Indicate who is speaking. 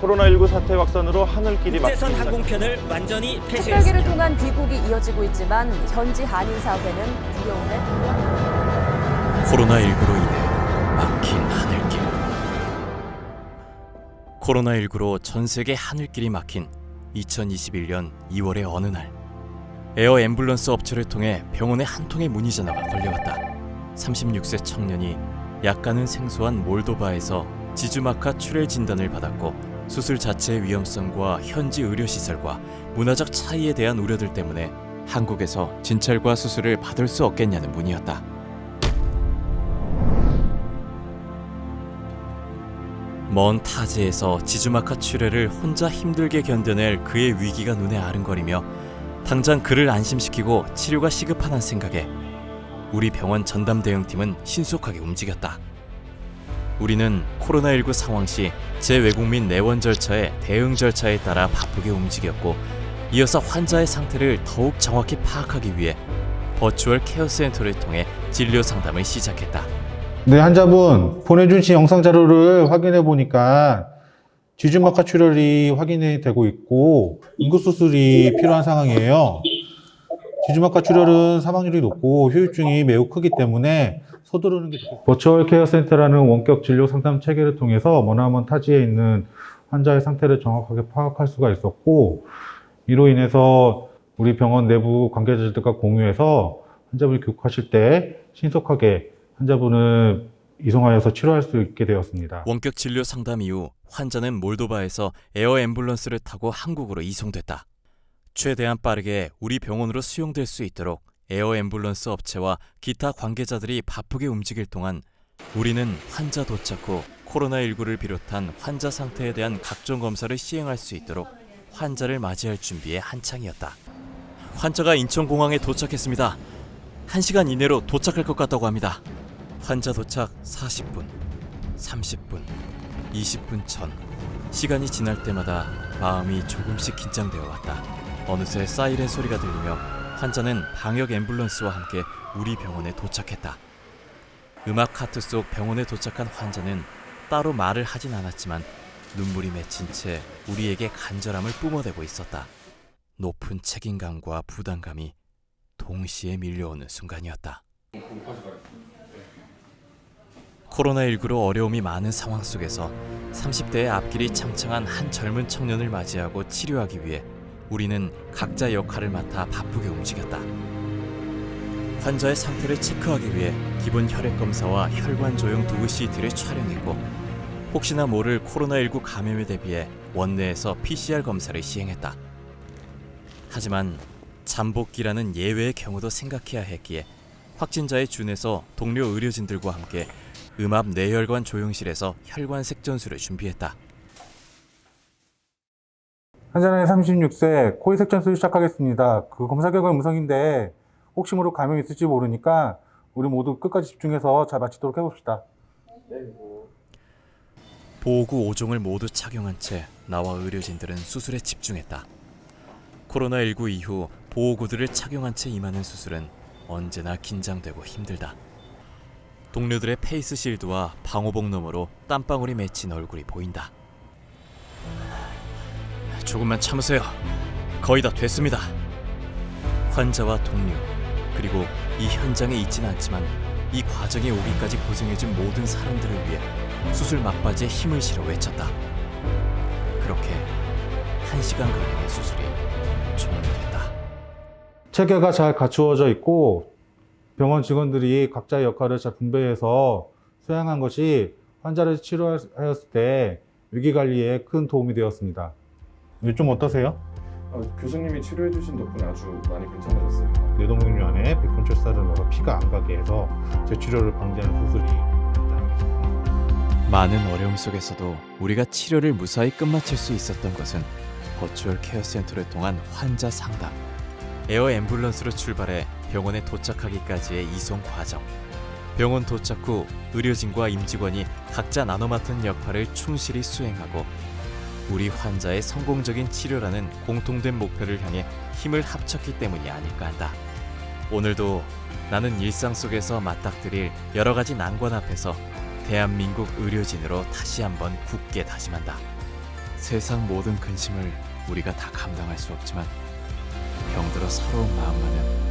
Speaker 1: 코로나19 사태 확산으로 하늘길이
Speaker 2: 국제선
Speaker 1: 막힙니다.
Speaker 2: 항공편을 완전히
Speaker 3: 특별기를
Speaker 2: 폐쇄했습니다.
Speaker 3: 통한 귀국이 이어지고 있지만 현지 한인 사회는 두려움에
Speaker 4: 코로나19로 인해 막힌 하늘길. 코로나19로 전 세계 하늘길이 막힌 2021년 2월의 어느 날, 에어 앰뷸런스 업체를 통해 병원에 한 통의 문의 전화가 걸려왔다. 36세 청년이 약간은 생소한 몰도바에서 지주마카 출혈 진단을 받았고, 수술 자체의 위험성과 현지 의료시설과 문화적 차이에 대한 우려들 때문에 한국에서 진찰과 수술을 받을 수 없겠냐는 문의였다. 먼 타지에서 지주마카 출혈을 혼자 힘들게 견뎌낼 그의 위기가 눈에 아른거리며 당장 그를 안심시키고 치료가 시급하다는 생각에 우리 병원 전담 대응팀은 신속하게 움직였다. 우리는 코로나19 상황 시 재외국민 내원 절차의 대응 절차에 따라 바쁘게 움직였고, 이어서 환자의 상태를 더욱 정확히 파악하기 위해 버추얼 케어 센터를 통해 진료 상담을 시작했다.
Speaker 5: 네, 환자분 보내주신 영상 자료를 확인해 보니까 지주마카 출혈이 확인이 되고 있고 응급수술이 필요한 상황이에요. 지주마카 출혈은 사망률이 높고 후유증이 매우 크기 때문에 서두르는 게 좋겠습니다. 버추얼 케어 센터라는 원격 진료 상담 체계를 통해서 머나먼 타지에 있는 환자의 상태를 정확하게 파악할 수가 있었고, 이로 인해서 우리 병원 내부 관계자들과 공유해서 환자분이 귀국하실 때 신속하게 환자분을 이송하여서 치료할 수 있게 되었습니다.
Speaker 4: 원격 진료 상담 이후 환자는 몰도바에서 에어 앰뷸런스를 타고 한국으로 이송됐다. 최대한 빠르게 우리 병원으로 수용될 수 있도록 에어 앰뷸런스 업체와 기타 관계자들이 바쁘게 움직일 동안 우리는 환자 도착 후 코로나19를 비롯한 환자 상태에 대한 각종 검사를 시행할 수 있도록 환자를 맞이할 준비에 한창이었다. 환자가 인천공항에 도착했습니다. 1시간 이내로 도착할 것 같다고 합니다. 환자 도착 40분, 30분, 20분 전. 시간이 지날 때마다 마음이 조금씩 긴장되어 왔다. 어느새 사이렌 소리가 들리며 환자는 방역 앰뷸런스와 함께 우리 병원에 도착했다. 음악 카트 속 병원에 도착한 환자는 따로 말을 하진 않았지만 눈물이 맺힌 채 우리에게 간절함을 뿜어대고 있었다. 높은 책임감과 부담감이 동시에 밀려오는 순간이었다. 코로나19로 어려움이 많은 상황 속에서 30대의 앞길이 창창한 한 젊은 청년을 맞이하고 치료하기 위해 우리는 각자 역할을 맡아 바쁘게 움직였다. 환자의 상태를 체크하기 위해 기본 혈액 검사와 혈관 조형 도구 CT를 촬영했고, 혹시나 모를 코로나19 감염에 대비해 원내에서 PCR 검사를 시행했다. 하지만 잠복기라는 예외의 경우도 생각해야 했기에 확진자에 준해서 동료 의료진들과 함께 음압 내혈관 조형실에서 혈관 색전술을 준비했다.
Speaker 5: 환자는 36세 코의 색전술 시작하겠습니다. 그 검사 결과는 음성인데 혹시 모르고 감염이 있을지 모르니까 우리 모두 끝까지 집중해서 잘 마치도록 해봅시다.
Speaker 4: 보호구 5종을 모두 착용한 채 나와 의료진들은 수술에 집중했다. 코로나19 이후 보호구들을 착용한 채 임하는 수술은 언제나 긴장되고 힘들다. 동료들의 페이스 실드와 방호복 너머로 땀방울이 맺힌 얼굴이 보인다. 조금만 참으세요. 거의 다 됐습니다. 환자와 동료, 그리고 이 현장에 있진 않지만 이 과정에 오기까지 고생해준 모든 사람들을 위해 수술 막바지에 힘을 실어 외쳤다. 그렇게 1시간가량의 수술이 종료됐다.
Speaker 5: 체계가 잘 갖추어져 있고 병원 직원들이 각자의 역할을 잘 분배해서 수행한 것이 환자를 치료하였을 때 위기관리에 큰 도움이 되었습니다. 좀 어떠세요?
Speaker 6: 교수님이 치료해주신 덕분에 아주 많이 괜찮아졌어요.
Speaker 5: 뇌동맥류 안에 백분 철사를 넣어 피가 안 가게 해서 재출혈을 방지하는 수술이 간단하게
Speaker 4: 많은 어려움 속에서도 우리가 치료를 무사히 끝마칠 수 있었던 것은 버추얼 케어 센터를 통한 환자 상담, 에어 앰뷸런스로 출발해 병원에 도착하기까지의 이송 과정, 병원 도착 후 의료진과 임직원이 각자 나눠 맡은 역할을 충실히 수행하고 우리 환자의 성공적인 치료라는 공통된 목표를 향해 힘을 합쳤기 때문이 아닐까 한다. 오늘도 나는 일상 속에서 맞닥뜨릴 여러 가지 난관 앞에서 대한민국 의료진으로 다시 한번 굳게 다짐한다. 세상 모든 근심을 우리가 다 감당할 수 없지만 병들어 서러운 마음만은